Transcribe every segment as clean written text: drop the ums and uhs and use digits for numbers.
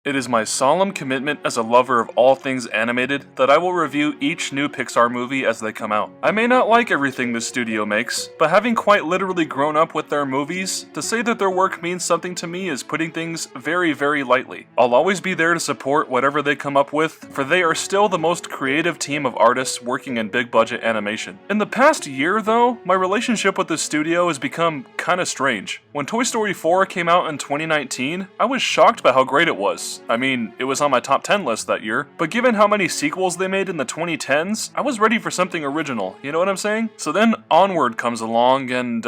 It is my solemn commitment as a lover of all things animated that I will review each new Pixar movie as they come out. I may not like everything this studio makes, but having quite literally grown up with their movies, to say that their work means something to me is putting things very, very lightly. I'll always be there to support whatever they come up with, for they are still the most creative team of artists working in big budget animation. In the past year though, my relationship with the studio has become kinda strange. When Toy Story 4 came out in 2019, I was shocked by how great it was. I mean, it was on my top 10 list that year, but given how many sequels they made in the 2010s, I was ready for something original, you know what I'm saying? So then Onward comes along and,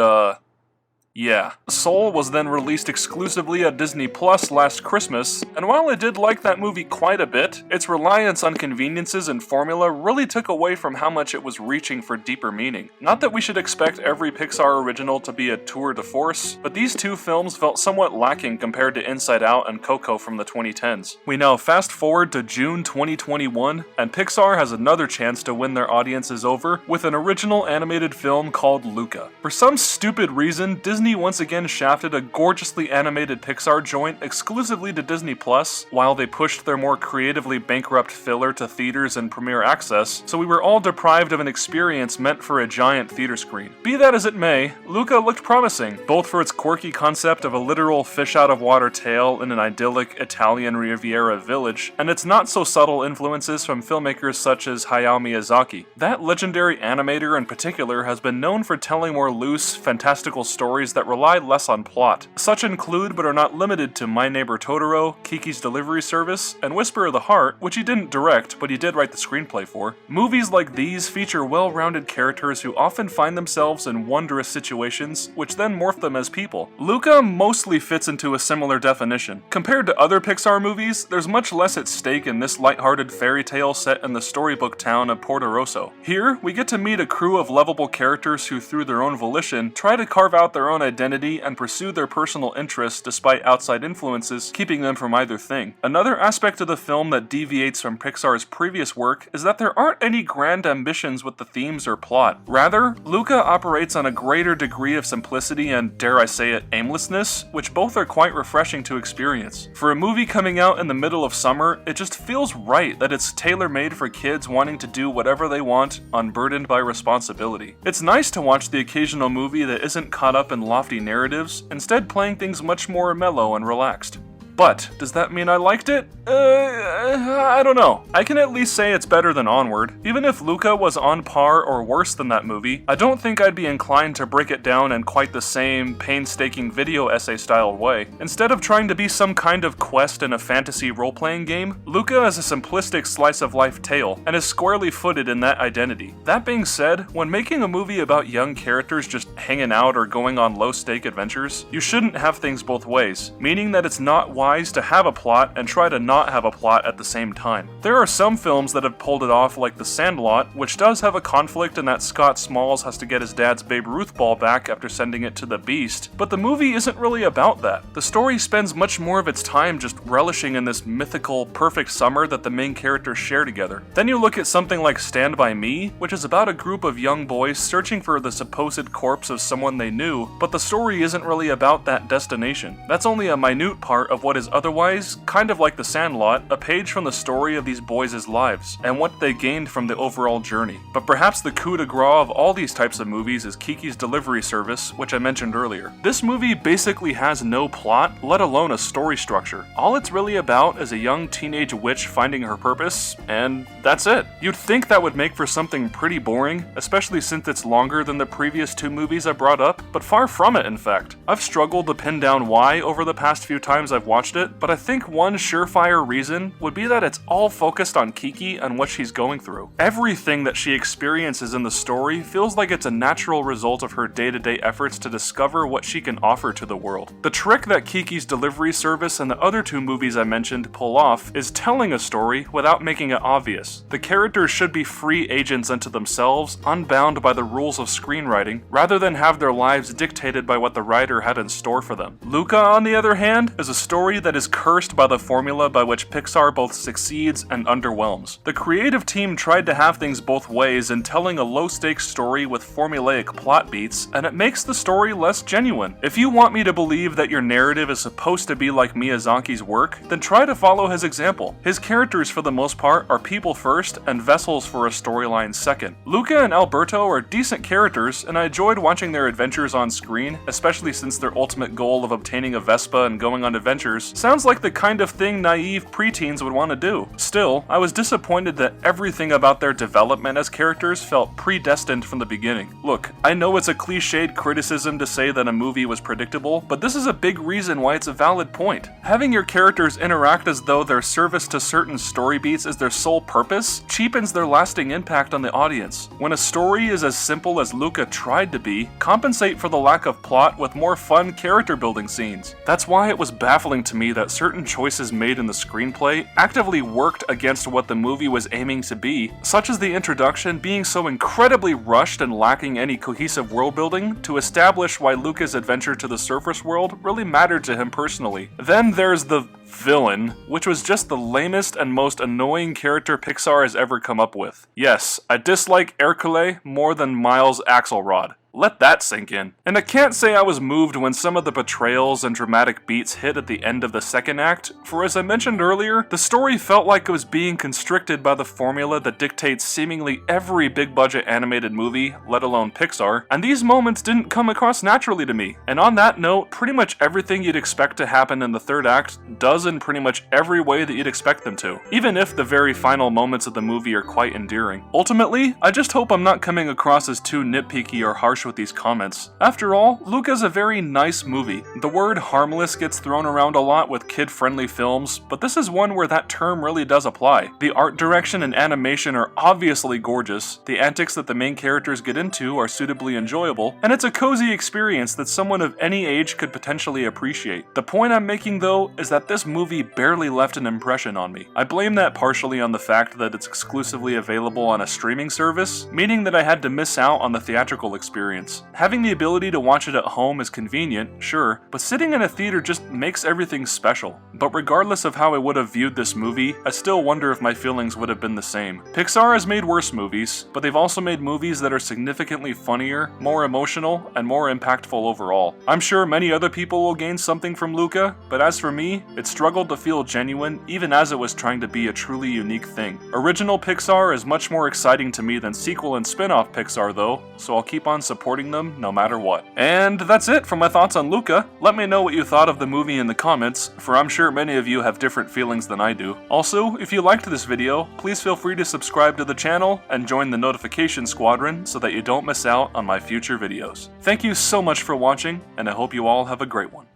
yeah. Soul was then released exclusively at Disney Plus last Christmas, and while I did like that movie quite a bit, its reliance on conveniences and formula really took away from how much it was reaching for deeper meaning. Not that we should expect every Pixar original to be a tour de force, but these two films felt somewhat lacking compared to Inside Out and Coco from the 2010s. We now fast forward to June 2021, and Pixar has another chance to win their audiences over with an original animated film called Luca. For some stupid reason, Disney once again shafted a gorgeously animated Pixar joint exclusively to Disney Plus, while they pushed their more creatively bankrupt filler to theaters and premiere access, so we were all deprived of an experience meant for a giant theater screen. Be that as it may, Luca looked promising, both for its quirky concept of a literal fish-out-of-water tale in an idyllic Italian Riviera village, and its not-so-subtle influences from filmmakers such as Hayao Miyazaki. That legendary animator in particular has been known for telling more loose, fantastical stories that rely less on plot. Such include but are not limited to My Neighbor Totoro, Kiki's Delivery Service, and Whisper of the Heart, which he didn't direct, but he did write the screenplay for. Movies like these feature well-rounded characters who often find themselves in wondrous situations, which then morph them as people. Luca mostly fits into a similar definition. Compared to other Pixar movies, there's much less at stake in this lighthearted fairy tale set in the storybook town of Porto Rosso. Here, we get to meet a crew of lovable characters who, through their own volition, try to carve out their own identity and pursue their personal interests despite outside influences keeping them from either thing. Another aspect of the film that deviates from Pixar's previous work is that there aren't any grand ambitions with the themes or plot. Rather, Luca operates on a greater degree of simplicity and, dare I say it, aimlessness, which both are quite refreshing to experience. For a movie coming out in the middle of summer, it just feels right that it's tailor-made for kids wanting to do whatever they want, unburdened by responsibility. It's nice to watch the occasional movie that isn't caught up in lofty narratives, instead playing things much more mellow and relaxed. But, does that mean I liked it? I don't know. I can at least say it's better than Onward. Even if Luca was on par or worse than that movie, I don't think I'd be inclined to break it down in quite the same painstaking video essay style way. Instead of trying to be some kind of quest in a fantasy role-playing game, Luca is a simplistic slice-of-life tale, and is squarely footed in that identity. That being said, when making a movie about young characters just hanging out or going on low-stake adventures, you shouldn't have things both ways, meaning that it's not wise to have a plot and try to not have a plot at the same time. There are some films that have pulled it off, like The Sandlot, which does have a conflict in that Scott Smalls has to get his dad's Babe Ruth ball back after sending it to the Beast, but the movie isn't really about that. The story spends much more of its time just relishing in this mythical, perfect summer that the main characters share together. Then you look at something like Stand By Me, which is about a group of young boys searching for the supposed corpse of someone they knew, but the story isn't really about that destination. That's only a minute part of what is otherwise, kind of like The Sandlot, a page from the story of these boys' lives, and what they gained from the overall journey. But perhaps the coup de grace of all these types of movies is Kiki's Delivery Service, which I mentioned earlier. This movie basically has no plot, let alone a story structure. All it's really about is a young teenage witch finding her purpose, and that's it. You'd think that would make for something pretty boring, especially since it's longer than the previous two movies I brought up, but far from it in fact. I've struggled to pin down why over the past few times I've watched it, but I think one surefire reason would be that it's all focused on Kiki and what she's going through. Everything that she experiences in the story feels like it's a natural result of her day-to-day efforts to discover what she can offer to the world. The trick that Kiki's Delivery Service and the other two movies I mentioned pull off is telling a story without making it obvious. The characters should be free agents unto themselves, unbound by the rules of screenwriting, rather than have their lives dictated by what the writer had in store for them. Luca, on the other hand, is a story story that is cursed by the formula by which Pixar both succeeds and underwhelms. The creative team tried to have things both ways in telling a low-stakes story with formulaic plot beats, and it makes the story less genuine. If you want me to believe that your narrative is supposed to be like Miyazaki's work, then try to follow his example. His characters, for the most part, are people first and vessels for a storyline second. Luca and Alberto are decent characters, and I enjoyed watching their adventures on screen, especially since their ultimate goal of obtaining a Vespa and going on adventures sounds like the kind of thing naive preteens would want to do. Still, I was disappointed that everything about their development as characters felt predestined from the beginning. Look, I know it's a cliched criticism to say that a movie was predictable, but this is a big reason why it's a valid point. Having your characters interact as though their service to certain story beats is their sole purpose cheapens their lasting impact on the audience. When a story is as simple as Luca tried to be, compensate for the lack of plot with more fun character building scenes. That's why it was baffling to me that certain choices made in the screenplay actively worked against what the movie was aiming to be, such as the introduction being so incredibly rushed and lacking any cohesive world building to establish why Luca's adventure to the surface world really mattered to him personally. Then there's the villain, which was just the lamest and most annoying character Pixar has ever come up with. Yes, I dislike Hercule more than Miles Axelrod. Let that sink in. And I can't say I was moved when some of the betrayals and dramatic beats hit at the end of the second act, for as I mentioned earlier, the story felt like it was being constricted by the formula that dictates seemingly every big-budget animated movie, let alone Pixar, and these moments didn't come across naturally to me. And on that note, pretty much everything you'd expect to happen in the third act does in pretty much every way that you'd expect them to, even if the very final moments of the movie are quite endearing. Ultimately, I just hope I'm not coming across as too nitpicky or harsh with these comments. After all, Luca's a very nice movie. The word harmless gets thrown around a lot with kid-friendly films, but this is one where that term really does apply. The art direction and animation are obviously gorgeous, the antics that the main characters get into are suitably enjoyable, and it's a cozy experience that someone of any age could potentially appreciate. The point I'm making though is that this movie barely left an impression on me. I blame that partially on the fact that it's exclusively available on a streaming service, meaning that I had to miss out on the theatrical experience. Having the ability to watch it at home is convenient, sure, but sitting in a theater just makes everything special. But regardless of how I would have viewed this movie, I still wonder if my feelings would have been the same. Pixar has made worse movies, but they've also made movies that are significantly funnier, more emotional, and more impactful overall. I'm sure many other people will gain something from Luca, but as for me, it struggled to feel genuine even as it was trying to be a truly unique thing. Original Pixar is much more exciting to me than sequel and spin-off Pixar though, so I'll keep on supporting them no matter what. And that's it for my thoughts on Luca. Let me know what you thought of the movie in the comments, for I'm sure many of you have different feelings than I do. Also, if you liked this video, please feel free to subscribe to the channel and join the notification squadron so that you don't miss out on my future videos. Thank you so much for watching, and I hope you all have a great one.